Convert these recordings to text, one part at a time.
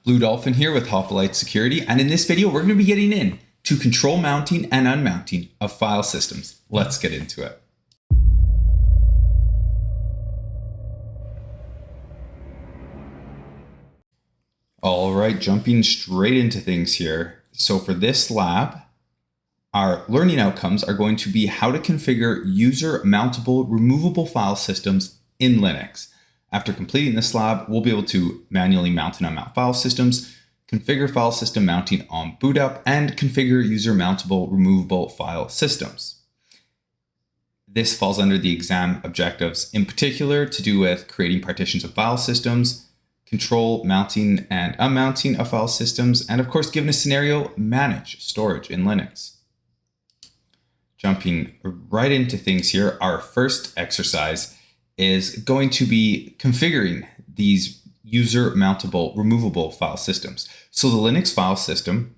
Blue Dolphin here with Hoplite Security, and in this video we're going to be getting in to control mounting and unmounting of file systems. Let's get into it. All right, jumping straight into things here. So for this lab, our learning outcomes are going to be how to configure user mountable removable file systems in Linux. After completing this lab, we'll be able to manually mount and unmount file systems, configure file system mounting on boot up, and configure user mountable removable file systems. This falls under the exam objectives, in particular to do with creating partitions of file systems, control mounting and unmounting of file systems, and of course, given a scenario, manage storage in Linux. Jumping right into things here, our first exercise is going to be configuring these user mountable removable file systems. So the Linux file system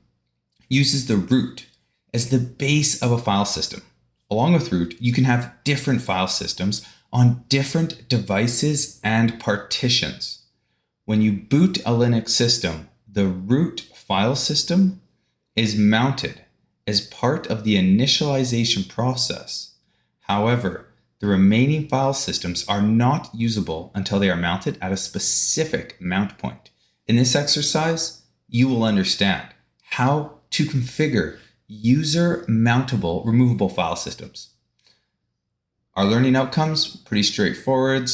uses the root as the base of a file system. Along with root, you can have different file systems on different devices and partitions. When you boot a Linux system, the root file system is mounted as part of the initialization process. However, the remaining file systems are not usable until they are mounted at a specific mount point. In this exercise, you will understand how to configure user mountable removable file systems. Our learning outcomes, pretty straightforward.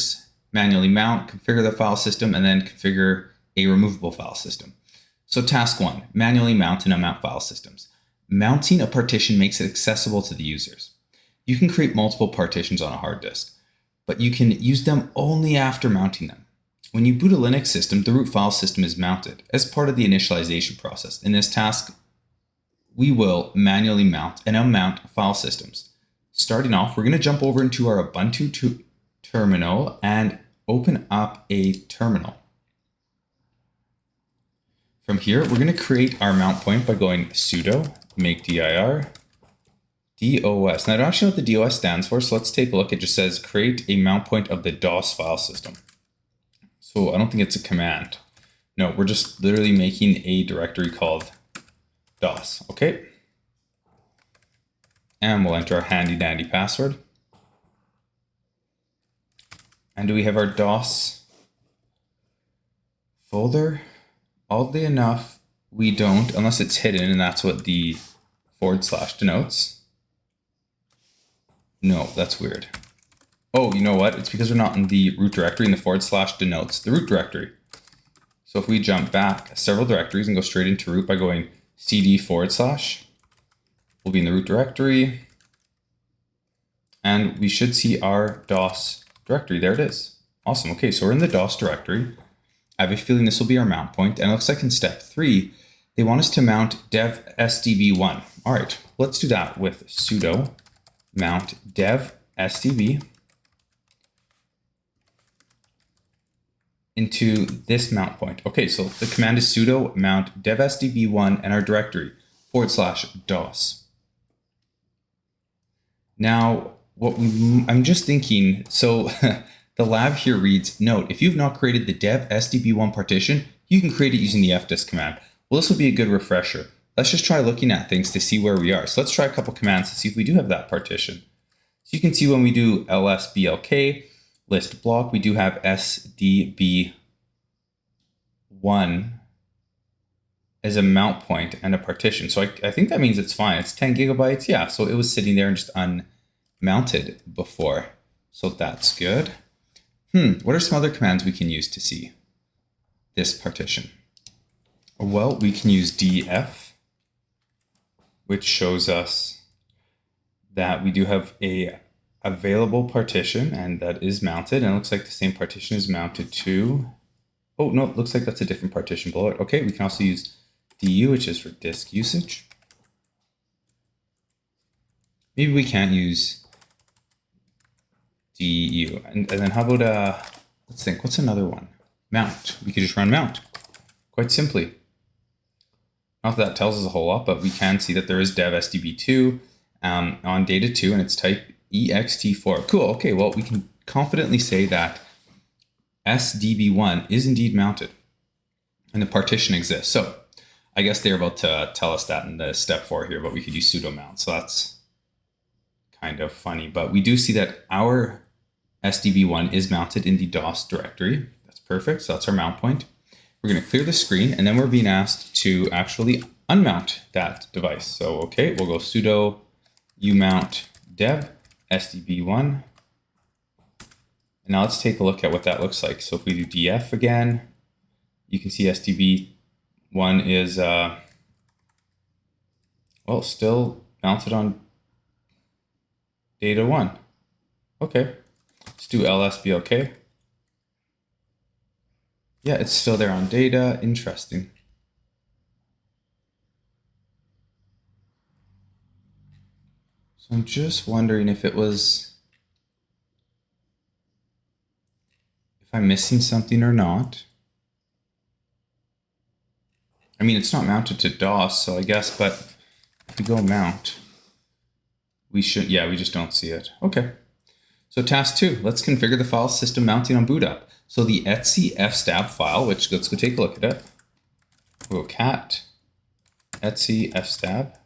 Manually mount, configure the file system, and then configure a removable file system. So task 1, manually mount and unmount file systems. Mounting a partition makes it accessible to the users. You can create multiple partitions on a hard disk, but you can use them only after mounting them. When you boot a Linux system, the root file system is mounted as part of the initialization process. In this task, we will manually mount and unmount file systems. Starting off, we're going to jump over into our Ubuntu terminal and open up a terminal. From here, we're going to create our mount point by going sudo mkdir DOS. Now, I don't actually know what the DOS stands for, so let's take a look. It just says create a mount point of the DOS file system. So I don't think it's a command. No, we're just literally making a directory called DOS, okay? And we'll enter our handy dandy password. And do we have our DOS folder? Oddly enough, we don't, unless it's hidden, and that's what the / denotes. No, that's weird. Oh, you know what? It's because we're not in the root directory, and the / denotes the root directory. So if we jump back several directories and go straight into root by going cd /, we'll be in the root directory. And we should see our DOS directory. There it is. Awesome. Okay, so we're in the DOS directory. I have a feeling this will be our mount point. And it looks like in step 3, they want us to mount dev sdb1. All right, let's do that with sudo mount dev sdb into this mount point. Okay, so the command is sudo mount dev sdb1 and our directory / DOS. Now, I'm just thinking, so the lab here reads, note, if you've not created the dev sdb1 partition, you can create it using the fdisk command. Well, this will be a good refresher. Let's just try looking at things to see where we are. So let's try a couple commands to see if we do have that partition. So you can see when we do ls blk list block, we do have sdb1 as a mount point and a partition. So I think that means it's fine. It's 10 gigabytes. Yeah, so it was sitting there and just unmounted before. So that's good. What are some other commands we can use to see this partition? Well, we can use df, which shows us that we do have a available partition and that is mounted. And it looks like the same partition is mounted to, oh no, it looks like that's a different partition below it. Okay, we can also use du, which is for disk usage. Maybe we can't use du. And then how about, let's think, what's another one? Mount. We could just run mount, quite simply. Not that tells us a whole lot, but we can see that there is dev sdb2 on data 2 and it's type ext4. Cool. Okay, well, we can confidently say that SDB1 is indeed mounted. and the partition exists. So I guess they're about to tell us that in the step 4 here, but we could use sudo mount. So that's kind of funny, but we do see that our SDB1 is mounted in the DOS directory. That's perfect. So that's our mount point. We're going to clear the screen, and then we're being asked to actually unmount that device. So, okay, we'll go sudo umount dev SDB1. And now let's take a look at what that looks like. So if we do df again, you can see SDB1 is, well, still mounted on data 1. Okay, let's do ls blk. Yeah, it's still there on data. Interesting. So I'm just wondering if it was, if I'm missing something or not. I mean, it's not mounted to DOS, so I guess, but if we go mount, we should, yeah, we just don't see it. Okay. So task 2, let's configure the file system mounting on boot up. So the etc fstab file, which let's go take a look at it. We'll go cat etc fstab.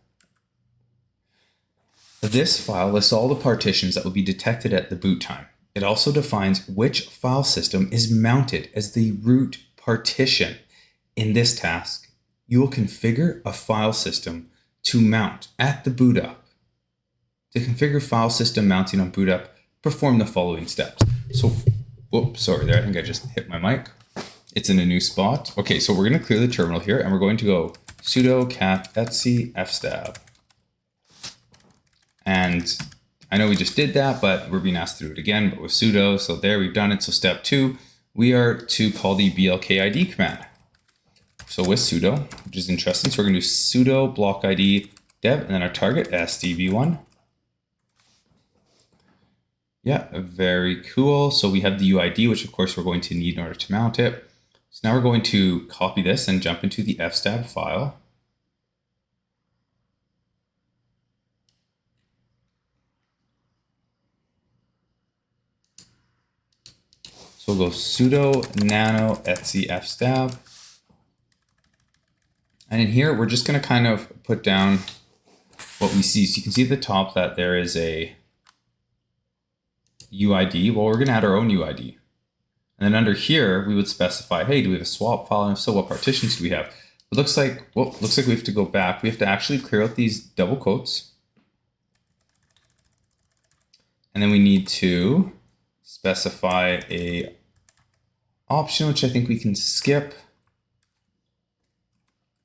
This file lists all the partitions that will be detected at the boot time. It also defines which file system is mounted as the root partition. In this task, you will configure a file system to mount at the boot up. To configure file system mounting on boot up, perform the following steps. So, whoops, sorry there, I think I just hit my mic. It's in a new spot. Okay, so we're going to clear the terminal here, and we're going to go sudo cat etc fstab. And I know we just did that, but we're being asked to do it again, but with sudo. So there, we've done it. So step 2, we are to call the blkid command. So with sudo, which is interesting. So we're going to do sudo blkid dev, and then our target SDB1. Yeah, very cool. So we have the UUID, which of course we're going to need in order to mount it. So now we're going to copy this and jump into the fstab file. So we'll go sudo nano etc fstab. And in here, we're just going to kind of put down what we see. So you can see at the top that there is a UUID. Well, we're going to add our own UUID. And then under here, we would specify, hey, do we have a swap file? And if so, what partitions do we have? It looks like, well, looks like we have to go back. We have to actually clear out these double quotes. And then we need to specify a option, which I think we can skip.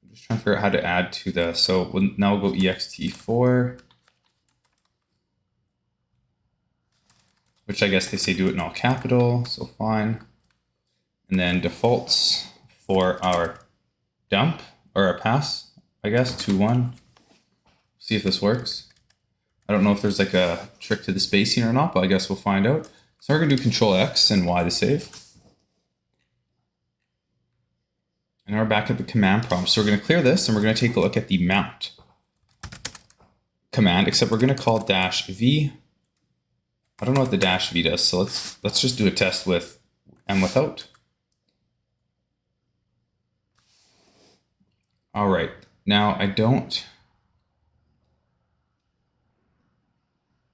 I'm just trying to figure out how to add to the, so now we'll go ext4, which I guess they say do it in all capital, so fine. And then defaults for our dump, or our pass, I guess, 2.1. See if this works. I don't know if there's like a trick to the spacing or not, but I guess we'll find out. So we're going to do Control X and Y to save. And now we're back at the command prompt. So we're going to clear this and we're going to take a look at the mount command, except we're going to call -v. I don't know what the -v does, so let's just do a test with and without. All right, now I don't.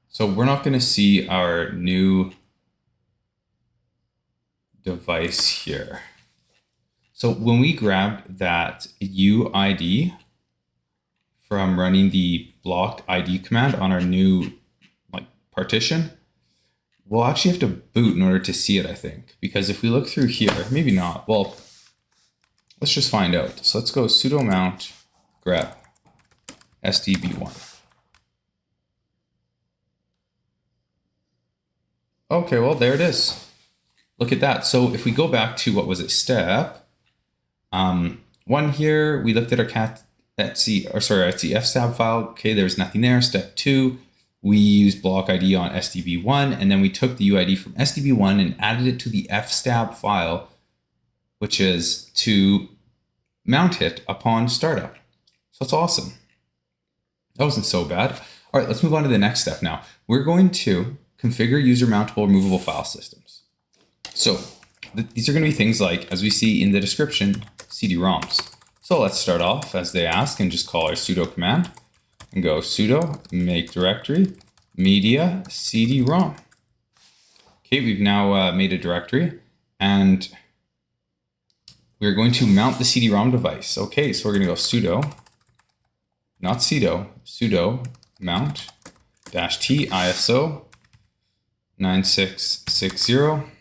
So we're not going to see our new device here. So when we grab that UUID from running the blkid command on our new partition, we'll actually have to boot in order to see it, I think. Because if we look through here, maybe not. Well, let's just find out. So let's go sudo mount grep SDB1. Okay, well, there it is. Look at that. So if we go back to, what was it, step 1 here, we looked at our cat etc fstab file. Okay, there's nothing there. Step 2, we used blkid on SDB1, and then we took the UUID from SDB1 and added it to the fstab file, which is to mount it upon startup. So it's awesome. That wasn't so bad. All right, let's move on to the next step now. We're going to configure user mountable removable file systems. So these are going to be things like, as we see in the description, cdroms. So let's start off as they ask and just call our sudo command and go sudo make directory media cdrom. Okay, we've now made a directory and we're going to mount the cdrom device. Okay, so we're going to go sudo, not sudo, sudo mount -t ISO 9660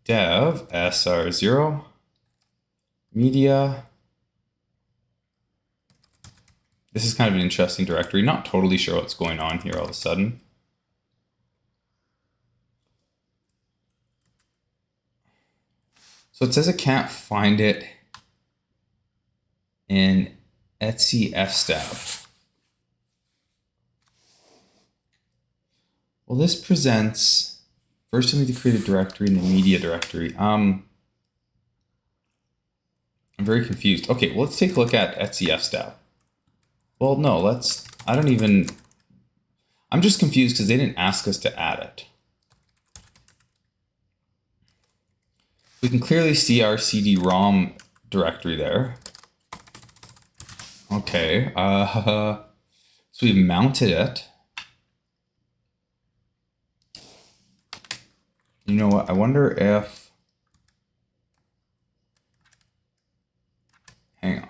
dev sr0 media. This is kind of an interesting directory. Not totally sure what's going on here all of a sudden. So it says it can't find it in etc fstab. Well, this presents, first I need to create a directory in the media directory. I'm very confused. Okay, well, let's take a look at etc fstab. Well, no, I'm just confused because they didn't ask us to add it. We can clearly see our cdrom directory there. Okay, so we've mounted it. You know what? I wonder if, hang on.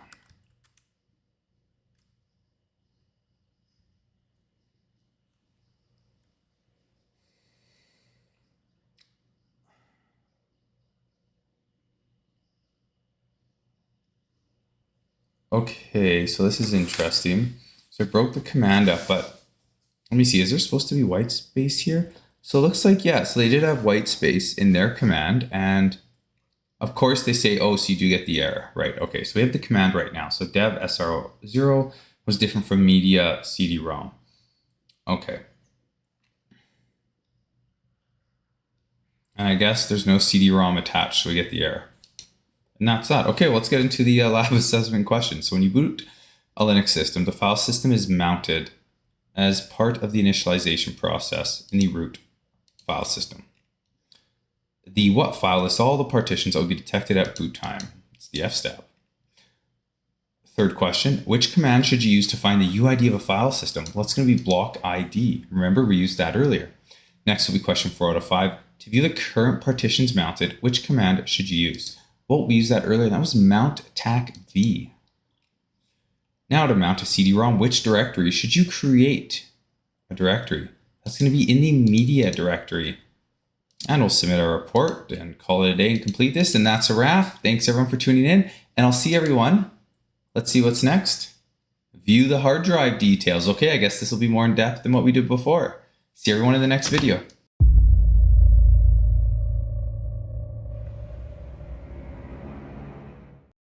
Okay, so this is interesting. So I broke the command up, but let me see, is there supposed to be white space here? So it looks like, yeah, so they did have white space in their command. And of course they say, oh, so you do get the error, right? Okay, so we have the command right now. So dev sr0 was different from media cdrom. Okay. And I guess there's no cdrom attached, so we get the error. And that's that. Okay, well, let's get into the lab assessment question. So when you boot a Linux system, the file system is mounted as part of the initialization process in the root file system. The what file lists all the partitions that will be detected at boot time. It's the fstab. Third question, which command should you use to find the UID of a file system? Well, it's going to be blkid. Remember, we used that earlier. Next will be question 4 out of 5. To view the current partitions mounted, which command should you use? Well, we used that earlier. That was mount -v. Now to mount a cdrom, which directory should you create? A directory. That's going to be in the media directory. And we'll submit our report and call it a day and complete this. And that's a wrap. Thanks everyone for tuning in. And I'll see everyone. Let's see what's next. View the hard drive details. Okay, I guess this will be more in depth than what we did before. See everyone in the next video.